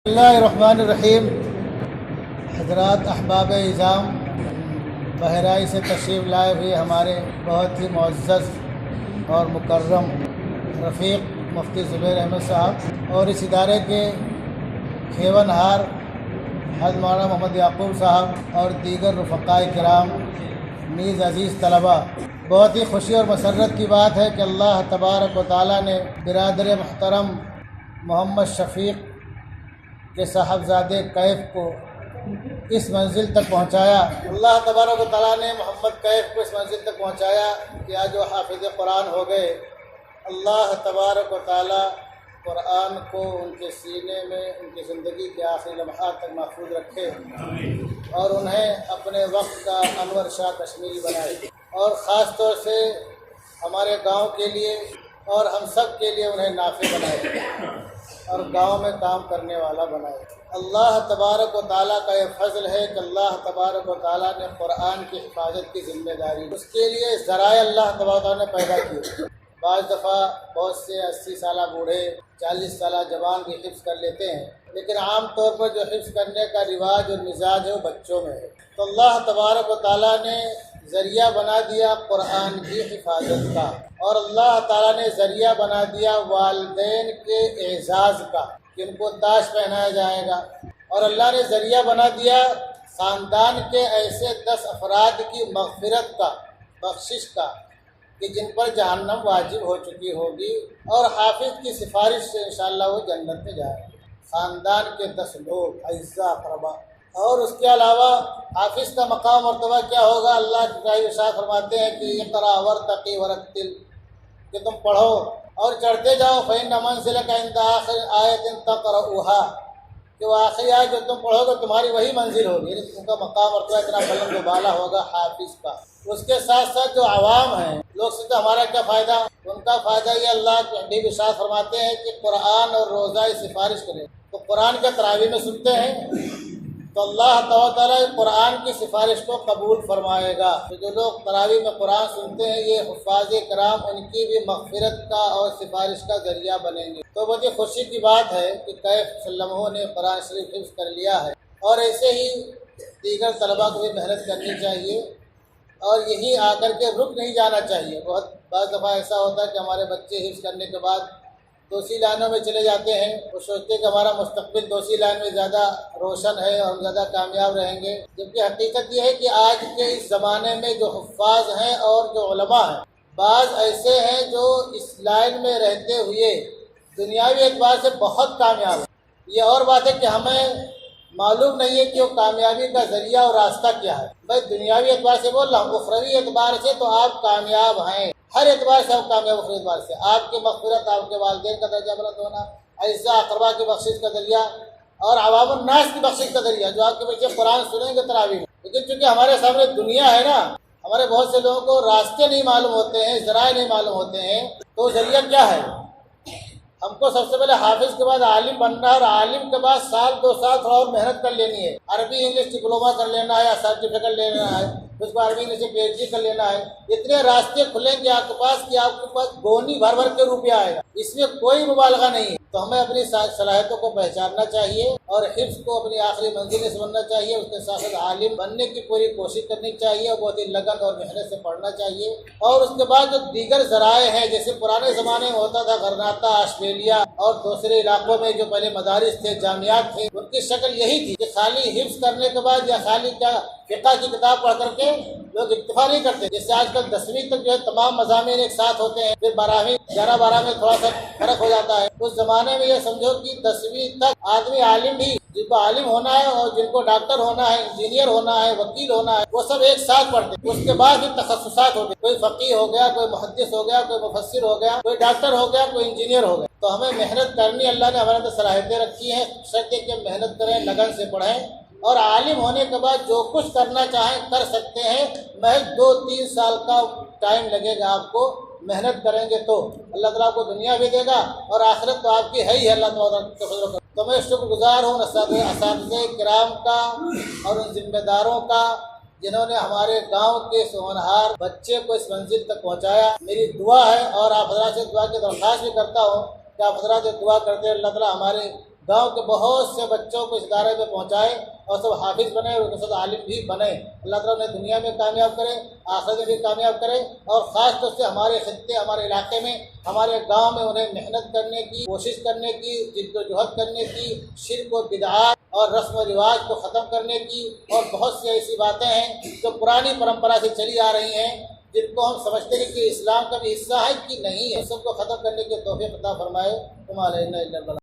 اللہ الرحمن الرحیم۔ حضرات احباب اعظام، بہرائی سے تشریف لائے ہوئے ہمارے بہت ہی معزز اور مکرم رفیق مفتی زبیر احمد صاحب اور اس ادارے کے کھیون ہار حضرت مولانا محمد یعقوب صاحب اور دیگر رفقائے کرام، نیز عزیز طلباء، بہت ہی خوشی اور مسرت کی بات ہے کہ اللہ تبارک و تعالیٰ نے برادر محترم محمد شفیق کے صاحبزادے کیف کو اس منزل تک پہنچایا۔ اللہ تبارک و تعالیٰ نے محمد کیف کو اس منزل تک پہنچایا کہ آج وہ حافظ قرآن ہو گئے۔ اللہ تبارک و تعالیٰ قرآن کو ان کے سینے میں ان کی زندگی کے آخری لمحات تک محفوظ رکھے اور انہیں اپنے وقت کا انور شاہ کشمیری بنائے، اور خاص طور سے ہمارے گاؤں کے لیے اور ہم سب کے لیے انہیں نافع بنائے اور گاؤں میں کام کرنے والا بنائے۔ اللہ تبارک و تعالیٰ کا یہ فضل ہے کہ اللہ تبارک و تعالیٰ نے قرآن کی حفاظت کی ذمہ داری، اس کے لیے ذرائع اللہ تبارک و تعالیٰ نے پیدا کیے۔ بعض دفعہ بہت سے 80 سالہ بوڑھے 40 سالہ جوان بھی حفظ کر لیتے ہیں، لیکن عام طور پر جو حفظ کرنے کا رواج اور مزاج ہے وہ بچوں میں ہے۔ تو اللہ تبارک و تعالیٰ نے ذریعہ بنا دیا قرآن کی حفاظت کا، اور اللہ تعالیٰ نے ذریعہ بنا دیا والدین کے اعزاز کا کہ ان کو تاج پہنایا جائے گا، اور اللہ نے ذریعہ بنا دیا خاندان کے ایسے 10 افراد کی مغفرت کا، بخشش کا، کہ جن پر جہنم واجب ہو چکی ہوگی، اور حافظ کی سفارش سے انشاءاللہ وہ جنت میں جائیں گے۔ خاندان کے 10 لوگ اعزاء اقربا، اور اس کے علاوہ حافظ کا مقام مرتبہ کیا ہوگا؟ اللہ کی ارشاد فرماتے ہیں کہ اقرا ورتقی ورتل، کہ تم پڑھو اور چڑھتے جاؤ، فإن منزلک عند آخر آیۃ تقرؤها، کہ وہ آخری آیت جو تم پڑھو گے تمہاری وہی منزل ہوگی، یعنی تم کا مقام مرتبہ اتنا بلند و بالا ہوگا حافظ کا۔ اس کے ساتھ ساتھ جو عوام ہیں، لوگ سمجھتے ہمارا کیا فائدہ؟ ان کا فائدہ یہ اللہ کے حبیب ارشاد فرماتے ہیں کہ قرآن اور روزہ سفارش کریں، تو قرآن کے تراویح میں سنتے ہیں تو اللہ تعالیٰ قرآن کی سفارش کو قبول فرمائے گا۔ تو جو لوگ تراویح میں قرآن سنتے ہیں، یہ حفاظ کرام ان کی بھی مغفرت کا اور سفارش کا ذریعہ بنیں گے۔ تو بڑی خوشی کی بات ہے کہ کیف سلمہ نے قرآن شریف حفظ کر لیا ہے، اور ایسے ہی دیگر طلباء کو بھی محنت کرنی چاہیے اور یہی آ کر کے رک نہیں جانا چاہیے۔ بعض دفعہ ایسا ہوتا ہے کہ ہمارے بچے حفظ کرنے کے بعد دوسری لائنوں میں چلے جاتے ہیں، وہ سوچتے کہ ہمارا مستقبل دوسری لائن میں زیادہ روشن ہے اور ہم زیادہ کامیاب رہیں گے، جبکہ حقیقت یہ ہے کہ آج کے اس زمانے میں جو حفاظ ہیں اور جو علماء ہیں، بعض ایسے ہیں جو اس لائن میں رہتے ہوئے دنیاوی اعتبار سے بہت کامیاب ہیں۔ یہ اور بات ہے کہ ہمیں معلوم نہیں ہے کہ وہ کامیابی کا ذریعہ اور راستہ کیا ہے۔ بھائی دنیاوی اعتبار سے بول رہا ہوں، اخروی اعتبار سے تو آپ کامیاب ہیں، ہر اعتبار سے آپ کامیاب، اخروی اعتبار سے آپ کی مغفرت، آپ کے والدین کا درجہ بلند ہونا، اعزاء اقربا کی بخشش کا ذریعہ، اور عوام الناس کی بخشش کا ذریعہ جو آپ کے بچے قرآن سنیں گے تراویح میں۔ لیکن چونکہ ہمارے سامنے دنیا ہے نا، ہمارے بہت سے لوگوں کو راستے نہیں معلوم ہوتے ہیں، ذرائع نہیں معلوم ہوتے ہیں، تو ذریعہ کیا ہے؟ ہم کو سب سے پہلے حافظ کے بعد عالم بننا ہے، اور عالم کے بعد 1-2 سال تھوڑا اور محنت کر لینی ہے، عربی انگلش ڈپلوما کر لینا ہے یا سرٹیفکیٹ لینا ہے، اس کو عربی انگلش سے PhD کر لینا ہے۔ اتنے راستے کھلیں گے آپ کے پاس کہ آپ کے پاس گونی بھر بھر کے روپیہ آئے گا، اس میں کوئی مبالغہ نہیں ہے۔ تو ہمیں اپنی صلاحیتوں کو پہچاننا چاہیے اور حفظ کو اپنی آخری منزل سے سمجھنا چاہیے، اس کے ساتھ ساتھ عالم بننے کی پوری کوشش کرنی چاہیے اور بہت ہی لگن اور محنت سے پڑھنا چاہیے۔ اور اس کے بعد جو دیگر ذرائع ہیں، جیسے پرانے زمانے میں ہوتا تھا غرناطہ، آسٹریلیا اور دوسرے علاقوں میں جو پہلے مدارس تھے، جامعات تھے، ان کی شکل یہی تھی کہ خالی حفظ کرنے کے بعد یا خالی کیا فقہ کی کتاب پڑھ کر کے لوگ اکتفا نہیں کرتے، جیسے آج کل 10ویں تک جو ہے تمام مضامین ایک ساتھ ہوتے ہیں، پھر 12ویں 11-12 میں تھوڑا سا فرق ہو جاتا ہے۔ اس زمانے میں یہ سمجھو کہ 10ویں تک آدمی عالم بھی، جن کو عالم ہونا ہے اور جن کو ڈاکٹر ہونا ہے، انجینئر ہونا ہے، وکیل ہونا ہے، وہ سب ایک ساتھ پڑھتے۔ اس کے بعد بھی تخصصات ہو گئے، کوئی فقیہ ہو گیا، کوئی محدث ہو گیا، کوئی مفسر ہو گیا، کوئی ڈاکٹر ہو گیا، کوئی انجینئر ہو گیا۔ تو ہمیں محنت کرنی، اللہ نے ہمارے اندر صلاحیتیں رکھی ہیں، شرط ہے کہ محنت کریں، لگن سے پڑھیں، اور عالم ہونے کے بعد جو کچھ کرنا چاہیں کر سکتے ہیں۔ محض 2-3 سال کا ٹائم لگے گا آپ کو، محنت کریں گے تو اللہ تعالیٰ کو دنیا بھی دے گا اور آخرت تو آپ کی ہے ہی ہے، اللہ تعالیٰ کے فضل و کرم۔ تو میں شکر گزار ہوں اساتذہ کرام کا اور ان ذمہ داروں کا جنہوں نے ہمارے گاؤں کے سونہار بچے کو اس منزل تک پہنچایا۔ میری دعا ہے اور آپ حضرات سے دعا کی درخواست بھی کرتا ہوں کہ آپ حضرات دعا کرتے ہیں اللہ تعالیٰ ہمارے گاؤں کے بہت سے بچوں کو اس ادارے میں پہنچائے اور سب حافظ بنے اور سب عالم بھی بنے۔ اللہ تعالیٰ نے دنیا میں کامیاب کرے، آخرت میں بھی کامیاب کرے، اور خاص طور سے ہمارے خطے، ہمارے علاقے میں، ہمارے گاؤں میں انہیں محنت کرنے کی کوشش کرنے کی، جد و جہد کرنے کی، شرک و بدعات اور رسم و رواج کو ختم کرنے کی، اور بہت سی ایسی باتیں ہیں جو پرانی پرمپرا سے چلی آ رہی ہیں جن کو ہم سمجھتے ہیں کہ اسلام کا بھی حصہ ہے کہ نہیں ہے، سب کو ختم کرنے کی توفیق عطا فرمائے۔ تم علینا الا البلاغ۔